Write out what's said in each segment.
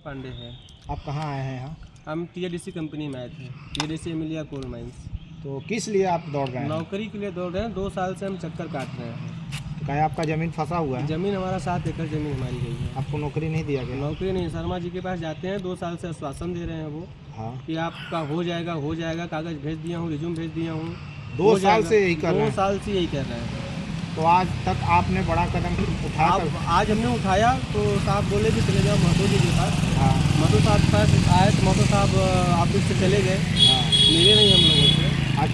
पांडे है। आप कहाँ आए हैं यहाँ? हम टीएडीसी कंपनी में आए थे, टीएडीसी एमिलिया कोल माइंस। तो किस लिए आप दौड़ रहे हैं? नौकरी के लिए दौड़ रहे हैं, 2 साल से हम चक्कर काट रहे हैं। तो क्या आपका ज़मीन फंसा हुआ है? ज़मीन हमारा 7 एकड़ ज़मीन हमारी गई है। आपको नौकरी नहीं दिया गया? नौकरी नहीं, शर्मा जी के पास जाते हैं, 2 साल से आश्वासन दे रहे हैं वो हाँ, कि आपका हो जाएगा, कागज़ भेज दिया हूँ, रिज्यूम भेज दिया हूँ। 2 साल से यही कर रहे 2 हैं। साल से यही कर रहे हैं। तो आज तक आपने बड़ा कदम उठाया? आज हमने उठाया तो साहब बोले कि चले जाओ महतो जी के पास। हाँ महतो साहब के पास आए तो महतो साहब ऑफिस से चले गए, हाँ। मिले नहीं हम लोगों से। आज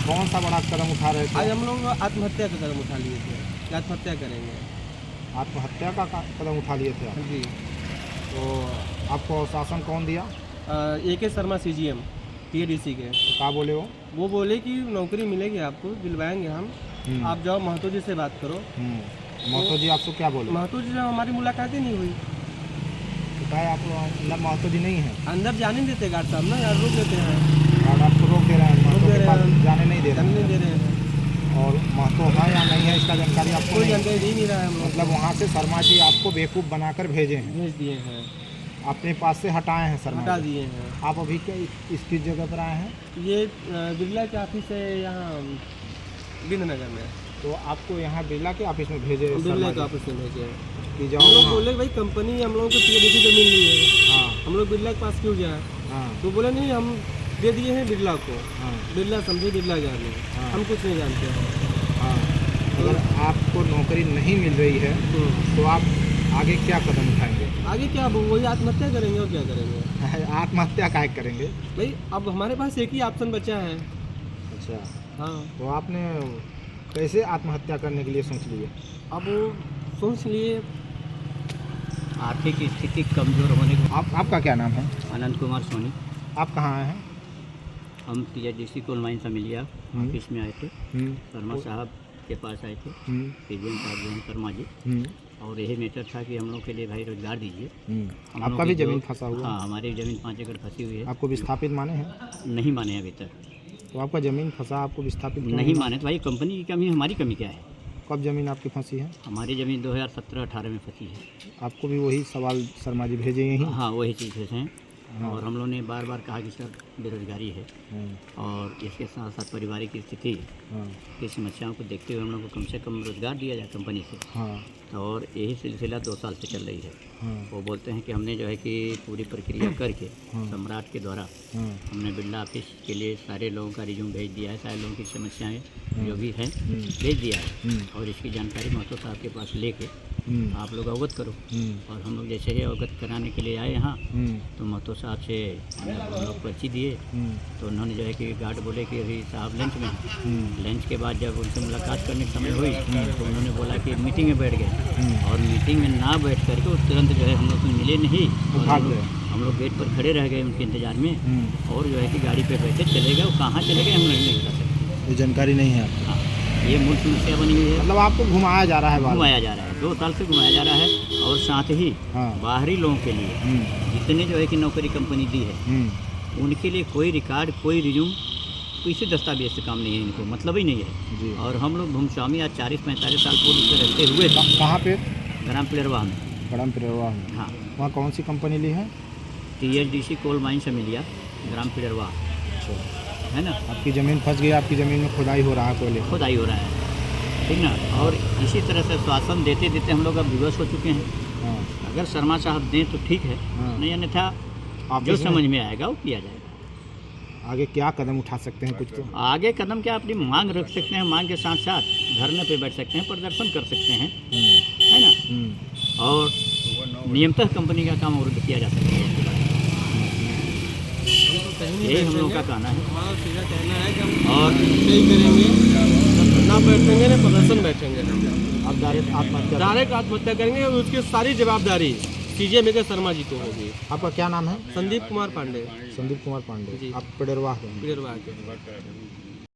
कौन सा बड़ा कदम उठा रहे थे? आज हम लोग आत्महत्या का कदम उठा लिए थे कि आत्महत्या करेंगे। आत्महत्या का कदम उठा लिए थे आप? जी। तो आपको शासन कौन दिया? AK शर्मा CGM TADC के। तो क्या बोले वो बोले कि नौकरी मिलेगी आपको, दिलवाएंगे हम, आप जाओ महतो जी से बात करो। महतो जी आपको क्या बोले? महतो जी से हमारी मुलाकात ही नहीं हुई। तो क्या आप अंदर महतो जी नहीं है? अंदर जाने नहीं देते गार्ड साहब ना, यार रोक देते हैं। गार्ड आपको रोक दे रहे हैं, महतो के पास जाने नहीं दे रहे जाने नहीं हैं। दे रहे हैं। और महतो है या नहीं है इसका जानकारी आपको कोई नहीं? जानकारी दे नहीं रहा है हम लोग। मतलब वहाँ से शर्मा जी आपको बेवकूफ़ बनाकर भेजे हैं, भेज दिए हैं, अपने पास से हटाए हैं शर्मा हटा जी। दिए हैं। आप अभी किस जगह पर आए हैं? ये बिरला के ऑफिस है यहाँ बिंदनगर में। तो आपको यहाँ बिरला के ऑफिस में भेजे बिरला शर्मा के जी ऑफिस में भेजे हैं। कि हम जाओ लोग वहाँ। बोले भाई कंपनी हम लोगों को TADC जमीन ली है, हाँ हम लोग बिरला के पास क्यों जाए? हाँ तो बोले नहीं, हम दे दिए हैं बिरला को, हाँ बिरला समझे, बिरला जाने, हाँ। हम कुछ नहीं जानते हैं। हाँ। अगर आपको नौकरी नहीं मिल रही है तो आप आगे क्या कदम उठाएंगे? आगे क्या, अब वही आत्महत्या करेंगे और क्या करेंगे आत्महत्या काहे करेंगे? भाई? अब हमारे पास एक ही ऑप्शन बचा है। अच्छा, हाँ, तो आपने कैसे आत्महत्या करने के लिए सोच लिए? अब वो सोच लिए। आर्थिक स्थिति कमज़ोर होने के आपका क्या नाम है? आनंद कुमार सोनी। आप कहाँ आए हैं? हम TADC coal mines Amelia office में आए थे, शर्मा तो- साहब के पास आए थे, हम्म, CGM साहब जो हैं शर्मा जी, हम्म, और यही मैटर था कि हम लोग के लिए भाई रोजगार दीजिए। हम आपका लोग भी की जो- ज़मीन फंसा हुआ है? हाँ, हमारी ज़मीन 5 एकड़ फंसी हुई है। आपको विस्थापित माने हैं? नहीं माने अभी तक। तो आपका ज़मीन फंसा, आपको विस्थापित क्यों नहीं माने तो भाई कंपनी की कमी, हमारी कमी क्या है? कब ज़मीन आपकी फंसी है? हमारी ज़मीन 2017-18 में फंसी है। आपको भी वही सवाल शर्मा जी भेजे यहीं? हाँ, वही चीज़ें हैं। हाँ। और हम लोग ने बार बार कहा कि सर बेरोजगारी है और इसके साथ साथ पारिवारिक स्थिति हाँ की समस्याओं को देखते हुए हम लोग को कम से कम रोजगार दिया जाए कंपनी से। हाँ और यही सिलसिला 2 साल से चल रही है। हाँ वो बोलते हैं कि हमने जो है कि पूरी प्रक्रिया करके हाँ। सम्राट के द्वारा हाँ हमने बिरला ऑफिस के लिए सारे लोगों का रिज्यूम भेज दिया है, सारे लोगों की समस्याएं जो भी हैं भेज दिया है। और इसकी जानकारी महतो साहब के पास लेके आप लोग अवगत करो। और हम लोग जैसे ही अवगत कराने के लिए आए यहाँ, तो महतो साहब से हम लोग पर्ची दिए, तो उन्होंने जो है कि गार्ड बोले कि अभी साहब लंच में हैं। लंच के बाद जब उनसे मुलाकात करने का समय हुई तो उन्होंने बोला कि मीटिंग में बैठ गए, और मीटिंग में ना बैठ करके वो तुरंत जो है हम लोग से मिले नहीं, और हम लोग गेट पर खड़े रह गए उनके इंतजार में। और जो है कि गाड़ी पे बैठे चले गए, वो कहाँ चले गए हम नहीं बता सकते। ये जानकारी नहीं है आपको? हाँ, ये मूल समस्या बनी हुई है। मतलब आपको घुमाया जा रहा है? घुमाया जा रहा है, 2 साल से घुमाया जा रहा है। और साथ ही हाँ। बाहरी लोगों के लिए जितने जो है कि नौकरी कंपनी दी है, उनके लिए कोई रिकॉर्ड, कोई रिज्यूम, किसी दस्तावेज से काम नहीं है, इनको मतलब ही नहीं है। जी। और हम लोग भूमस्वामी आज 40-45 साल पूर्व से रहते हुए कहाँ पे? ग्राम पिलरवाह में। बड़म पिरवा में? हाँ, वहाँ कौन सी कंपनी ली है? TADC कोल माइंस अमिलिया, ग्राम पिलरवाह, है ना। आपकी ज़मीन फंस गई, आपकी ज़मीन में खुदाई हो रहा है, कोयले खुदाई हो रहा है, ठीक ना। और इसी तरह से शासन देते देते हम लोग अब विवश हो चुके हैं। हाँ अगर शर्मा साहब दें तो ठीक है, हाँ। नहीं अन्यथा आप जो इसमें समझ में आएगा वो किया जाएगा। आगे क्या कदम उठा सकते हैं कुछ तो? आगे कदम क्या, अपनी मांग रख सकते हैं, मांग के साथ साथ धरने पे बैठ सकते हैं, प्रदर्शन कर सकते हैं, है ना। और नियमतः कंपनी का काम अवरुद्ध किया जा सकता है। यही हम लोग का कहना है। हमारा सीधा कहना है कि हम और नहीं करेंगे, ना बैठेंगे ना प्रदर्शन बैठेंगे, हम आप आत्महत्या? डायरेक्ट आत्महत्या करेंगे और उसकी सारी जवाबदारी CGM शर्मा जी को होगी। आपका क्या नाम है? संदीप कुमार पांडे, संदीप कुमार पांडे। जी। आप पिडरवाह के हैं? पिलरवाह के।